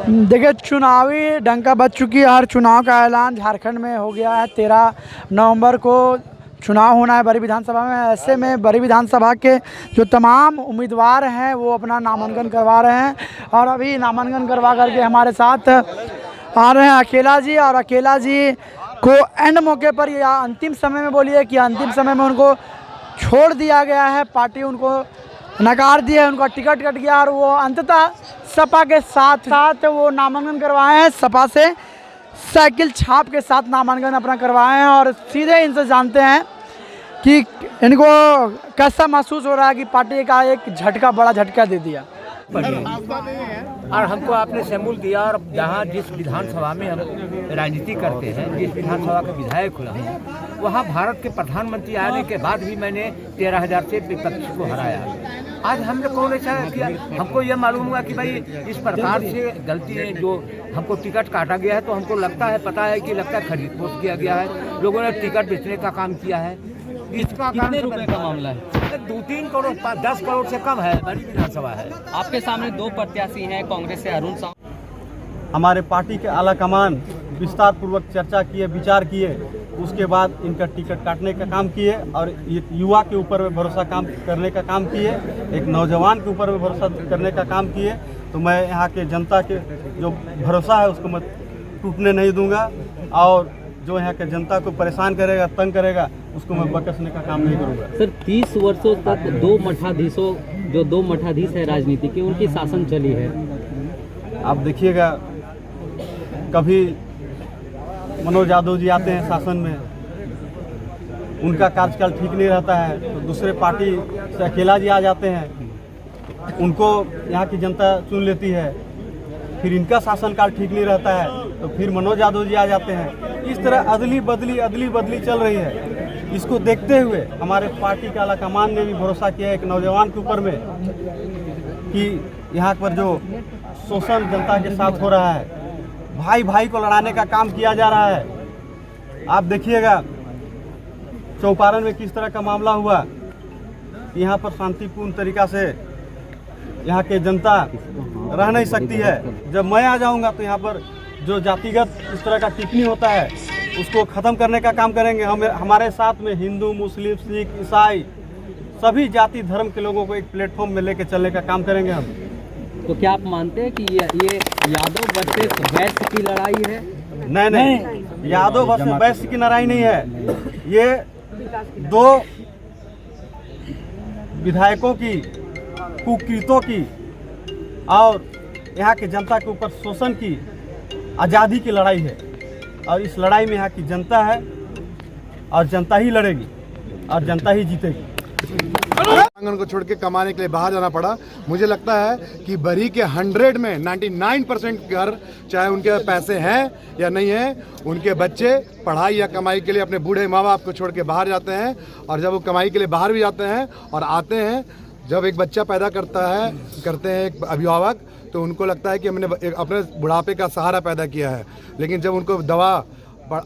देखिए, चुनावी डंका बज चुकी है। हर चुनाव का ऐलान झारखंड में हो गया है। 13 नवंबर को चुनाव होना है बरी विधानसभा में। ऐसे में बरी विधानसभा के जो तमाम उम्मीदवार हैं वो अपना नामांकन करवा रहे हैं और अभी नामांकन करवा करके हमारे साथ आ रहे हैं अकेला जी। और अकेला जी को एंड मौके पर या अंतिम समय में बोलिए कि अंतिम समय में उनको छोड़ दिया गया है, पार्टी उनको नकार दिया है, उनका टिकट कट गया और वो अंततः सपा के साथ वो नामांकन करवाए हैं। सपा से साइकिल छाप के साथ नामांकन अपना करवाए हैं और सीधे इनसे जानते हैं कि इनको कैसा महसूस हो रहा है कि पार्टी का एक झटका, बड़ा झटका दे दिया। और हमको आपने शमूल किया और जहाँ जिस विधानसभा में हम राजनीति करते हैं, जिस विधानसभा का विधायक हुआ हूँ, वहाँ भारत के प्रधानमंत्री आने के बाद भी मैंने 13,000 से विपक्ष को हराया। आज हमने कौन ऐसा किया? हमको यह मालूम हुआ कि भाई इस प्रकार से गलती है, जो हमको टिकट काटा गया है तो हमको लगता है, पता है कि लगता है खरीद पोस्ट किया गया है, लोगों ने टिकट बेचने का काम किया है। इसका कितने रुपए का मामला है? 2-3 करोड़, 10 करोड़ से कम है। बड़ी विधानसभा है। आपके सामने 2 प्रत्याशी हैं, कांग्रेस से अरुण साहू। हमारे पार्टी के आला कमान विस्तार पूर्वक चर्चा किए, विचार किए, उसके बाद इनका टिकट काटने का काम किए और एक युवा के ऊपर में भरोसा काम करने का काम किए, एक नौजवान के ऊपर में भरोसा करने का काम किए। तो मैं यहाँ के जनता के जो भरोसा है उसको मैं टूटने नहीं दूंगा और जो यहाँ के जनता को परेशान करेगा, तंग करेगा, उसको मैं बकसने का काम नहीं करूँगा। सर, 30 वर्षों तक 2 मठाधीश है राजनीति की, उनकी शासन चली है। आप देखिएगा, कभी मनोज यादव जी आते हैं शासन में, उनका कार्यकाल ठीक नहीं रहता है, तो दूसरे पार्टी से अकेला जी आ जाते हैं, उनको यहाँ की जनता चुन लेती है। फिर इनका शासनकाल ठीक नहीं रहता है तो फिर मनोज यादव जी आ जाते हैं। इस तरह अदली बदली चल रही है। इसको देखते हुए हमारे पार्टी के आला कमान ने भी भरोसा किया एक नौजवान के ऊपर में कि यहाँ पर जो शोषण जनता के साथ हो रहा है, भाई भाई को लड़ाने का काम किया जा रहा है। आप देखिएगा चौपारण में किस तरह का मामला हुआ। यहाँ पर शांतिपूर्ण तरीका से यहाँ के जनता रह नहीं सकती है। जब मैं आ जाऊँगा तो यहाँ पर जो जातिगत इस तरह का टिप्पणी होता है उसको ख़त्म करने का काम करेंगे। हमारे साथ में हिंदू, मुस्लिम, सिख, ईसाई सभी जाति धर्म के लोगों को एक प्लेटफॉर्म में लेके चलने का काम करेंगे हम। तो क्या आप मानते हैं कि ये यादव वर्सेस वैश्य की लड़ाई है? नहीं, यादव वर्सेस वैश्य की लड़ाई नहीं है। ये 2 विधायकों की कुकृतों की और यहाँ के जनता के ऊपर शोषण की, आज़ादी की लड़ाई है। और इस लड़ाई में यहाँ की जनता है और जनता ही लड़ेगी और जनता ही जीतेगी। आंगन को छोड़ के कमाने के लिए बाहर जाना पड़ा। मुझे लगता है कि बरी के 100 में 99% घर, चाहे उनके पैसे हैं या नहीं हैं, उनके बच्चे पढ़ाई या कमाई के लिए अपने बूढ़े माँ बाप को छोड़ के बाहर जाते हैं। और जब वो कमाई के लिए बाहर भी जाते हैं और आते हैं, जब एक बच्चा पैदा करते हैं एक अभिभावक, तो उनको लगता है कि हमने अपने बुढ़ापे का सहारा पैदा किया है। लेकिन जब उनको दवा,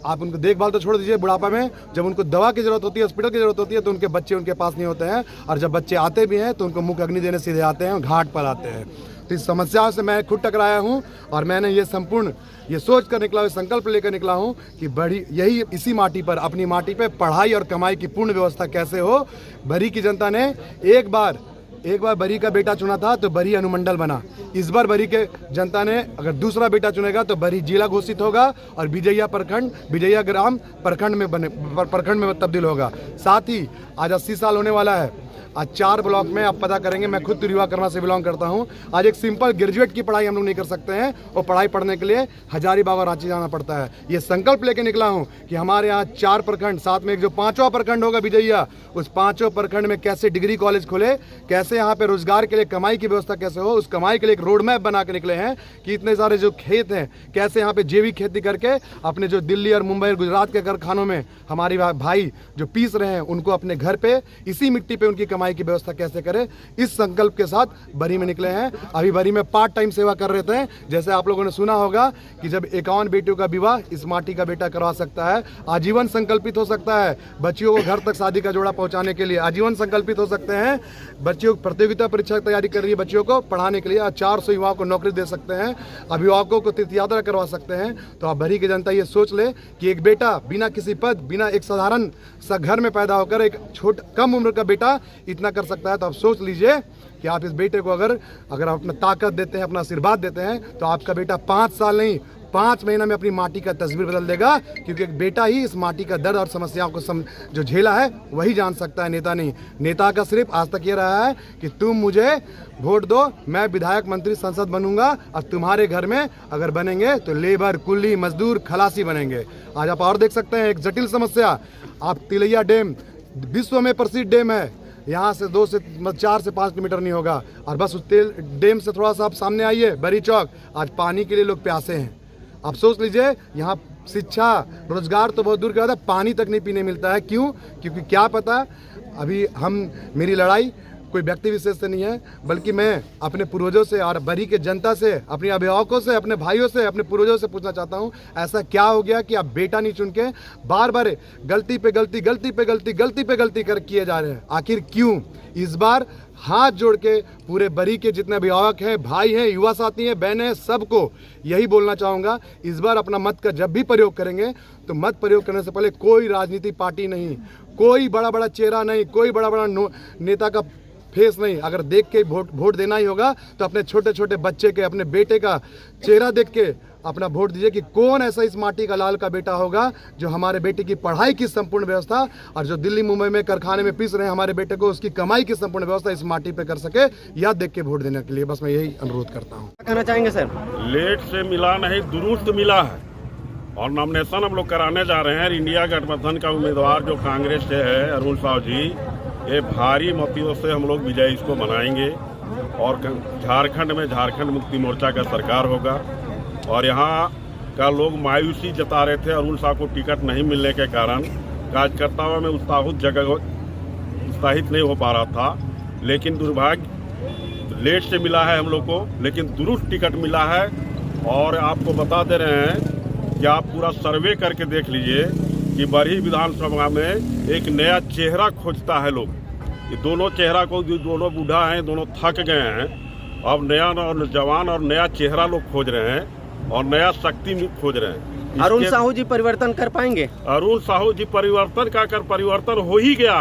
आप उनको देखभाल तो छोड़ दीजिए, बुढ़ापा में जब उनको दवा की ज़रूरत होती है, हॉस्पिटल की ज़रूरत होती है, तो उनके बच्चे उनके पास नहीं होते हैं। और जब बच्चे आते भी हैं तो उनको मुख अग्नि देने सीधे आते हैं और घाट पर आते हैं। तो इस समस्याओं से मैं खुद टकराया हूँ और मैंने ये सोच कर निकला, संकल्प लेकर निकला हूँ कि यही इसी माटी पर, अपनी माटी पर पढ़ाई और कमाई की पूर्ण व्यवस्था कैसे हो। बरी की जनता ने एक बार बरी का बेटा चुना था तो बरी अनुमंडल बना। इस बार बरी के जनता ने अगर दूसरा बेटा चुनेगा तो बरी जिला घोषित होगा और बिजैया ग्राम प्रखंड में तब्दील होगा। साथ ही आज 80 साल होने वाला है। आज 4 ब्लॉक में आप पता करेंगे, मैं खुद तिरुवा कर्मा से बिलोंग करता हूं। आज एक सिंपल ग्रेजुएट की पढ़ाई हम लोग नहीं कर सकते हैं और पढ़ाई पढ़ने के लिए हजारीबाग और रांची जाना पड़ता है। ये संकल्प लेके निकला हूं कि हमारे यहाँ 4 प्रखंड, साथ में एक जो 5वां प्रखंड होगा बिजैया, उस 5वें प्रखंड में कैसे डिग्री कॉलेज खुले, कैसे यहाँ पे रोजगार के लिए कमाई की व्यवस्था कैसे हो, उस कमाई के लिए एक रोड मैप बना के निकले हैं कि इतने सारे जो खेत हैं कैसे यहाँ पे जैविक खेती करके अपने जो दिल्ली और मुंबई और गुजरात के कारखानों में हमारे भाई जो पीस रहे हैं उनको अपने घर पे इसी मिट्टी पे उनकी कमाई की व्यवस्था कैसे करें, इस संकल्प के साथ बरी में निकले हैं। अभी बरी में पार्ट टाइम सेवा कर रहे थे। जैसे आप लोगों ने सुना होगा कि जब 51 बेटियों का विवाह इस माटी का बेटा करवा सकता है, आजीवन संकल्पित हो सकता है। बच्चियों को घर तक शादी का जोड़ा पहुंचाने के लिए आजीवन संकल्पित हो सकते हैं। बच्चियों को प्रतियोगिता परीक्षा की तैयारी कर रही है बच्चियों को पढ़ाने के लिए 400 युवाओं को नौकरी दे सकते हैं। अभिभावकों को तीर्थ यात्रा करवा सकते हैं। तो आप बरी की जनता ये सोच ले कि एक बेटा बिना किसी पद, बिना एक साधारण सा घर में पैदा होकर एक कम उम्र का बेटा इतना कर सकता है। तो आप सोच लीजिए कि आप इस बेटे को अगर आप अपना ताकत देते हैं, अपना आशीर्वाद देते हैं, तो आपका बेटा 5 साल नहीं 5 महीना में अपनी माटी का तस्वीर बदल देगा। क्योंकि एक बेटा ही इस माटी का दर्द और समस्याओं को जो झेला है वही जान सकता है, नेता नहीं। नेता का सिर्फ आज तक ये रहा है कि तुम मुझे वोट दो, मैं विधायक मंत्री संसद बनूंगा और तुम्हारे घर में अगर बनेंगे तो लेबर, कुल्ली, मजदूर, खलासी बनेंगे। आज आप और देख सकते हैं एक जटिल समस्या, आप तिलैया डैम विश्व में प्रसिद्ध डैम है, यहाँ से 4 से 5 किलोमीटर नहीं होगा। और बस उस डैम से थोड़ा सा आप सामने आइए बरी चौक, आज पानी के लिए लोग प्यासे हैं। आप सोच लीजिए यहाँ शिक्षा, रोजगार तो बहुत दूर की बात है, पानी तक नहीं पीने मिलता है। क्यों? क्योंकि क्या पता, अभी मेरी लड़ाई कोई व्यक्ति विशेष से नहीं है, बल्कि मैं अपने पूर्वजों से और बरी के जनता से, अपने अभिभावकों से, अपने भाइयों से, अपने पूर्वजों से पूछना चाहता हूँ, ऐसा क्या हो गया कि आप बेटा नहीं चुन के बार बार गलती पे गलती कर किए जा रहे हैं? आखिर क्यों? इस बार हाथ जोड़ के पूरे बरी के जितने अभिभावक हैं, भाई हैं, युवा साथी हैं, बहनें हैं, सबको यही बोलना चाहूँगा, इस बार अपना मत का जब भी प्रयोग करेंगे तो मत प्रयोग करने से पहले कोई राजनीतिक पार्टी नहीं, कोई बड़ा चेहरा नहीं, कोई बड़ा नेता का फेस नहीं, अगर देख के वोट देना ही होगा तो अपने छोटे छोटे बच्चे के, अपने बेटे का चेहरा देख के अपना वोट दीजिए कि कौन ऐसा इस माटी का लाल का बेटा होगा जो हमारे बेटे की पढ़ाई की संपूर्ण व्यवस्था और जो दिल्ली मुंबई में कारखाने में पीस रहे हैं हमारे बेटे को, उसकी कमाई की संपूर्ण व्यवस्था इस माटी पे कर सके। याद देख के वोट देने के लिए बस मैं यही अनुरोध करता हूँ। क्या कहना चाहेंगे सर? लेट से मिला नहीं, दुरुस्त मिला है और नॉमिनेशन हम लोग कराने जा रहे हैं। इंडिया गठबंधन का उम्मीदवार जो कांग्रेस से है अरुण साहू जी, ये भारी मतों से हम लोग विजय इसको बनाएंगे और झारखंड मुक्ति मोर्चा का सरकार होगा। और यहाँ का लोग मायूसी जता रहे थे अरुण साहब को टिकट नहीं मिलने के कारण, कार्यकर्ताओं में उत्साहित नहीं हो पा रहा था। लेकिन दुर्भाग्य लेट से मिला है हम लोग को, लेकिन दुरुस्त टिकट मिला है। और आपको बता दे रहे हैं कि आप पूरा सर्वे करके देख लीजिए कि बरी विधानसभा में एक नया चेहरा खोजता है लोग। ये दोनों चेहरा को, जो दोनों बूढ़ा हैं, दोनों थक गए हैं, अब नया और जवान और नया चेहरा लोग खोज रहे हैं और नया शक्ति खोज रहे हैं। अरुण साहू जी परिवर्तन कर पाएंगे? अरुण साहू जी परिवर्तन हो ही गया।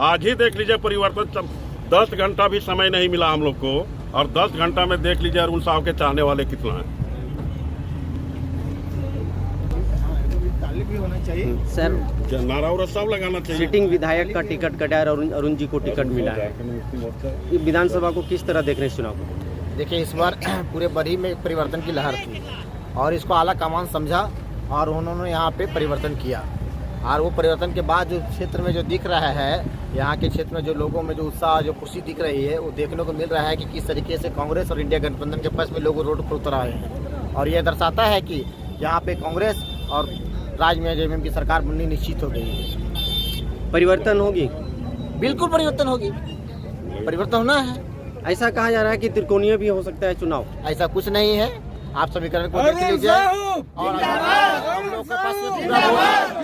आज ही देख लीजिए परिवर्तन। 10 घंटा भी समय नहीं मिला हम लोग को और 10 घंटा में देख लीजिए अरुण साहू के चाहने वाले कितना हैं। सर, नारा सब लगाना चाहिए। सिटिंग विधायक का टिकट कटा और अरुण जी को टिकट मिला है, ये विधानसभा को किस तरह देख रहे हैं चुनाव को? देखिए, इस बार पूरे बरी में परिवर्तन की लहर थी और इसको आला कमान समझा और उन्होंने यहाँ पे परिवर्तन किया। और वो परिवर्तन के बाद जो क्षेत्र में जो दिख रहा है, यहाँ के क्षेत्र में जो लोगों में जो उत्साह, जो खुशी दिख रही है, वो देखने को मिल रहा है कि किस तरीके से कांग्रेस और इंडिया गठबंधन के पक्ष में लोग रोड पर उतर आए हैं। और ये दर्शाता है कि यहाँ पे कांग्रेस और राज्य में जेएमएम की सरकार बननी निश्चित हो गई है। परिवर्तन होगी? बिल्कुल परिवर्तन होगी, परिवर्तन होना है। ऐसा कहा जा रहा है कि त्रिकोणीय भी हो सकता है चुनाव। ऐसा कुछ नहीं है, आप समीकरण को देख लीजिए। और हम लोग के पास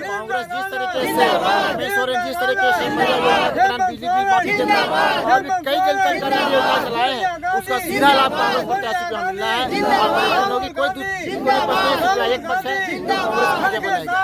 कांग्रेस जिस तरीके से, रमेश सोरेन जिस तरीके से बीजेपी पार्टी जनता और भी कई जनकल्याणकारी योजना चलाए हैं, उसका सीधा लाभ कांग्रेस प्रत्याशी को मिल रहा है। और कोई एक पक्ष है, कांग्रेस बनेगा।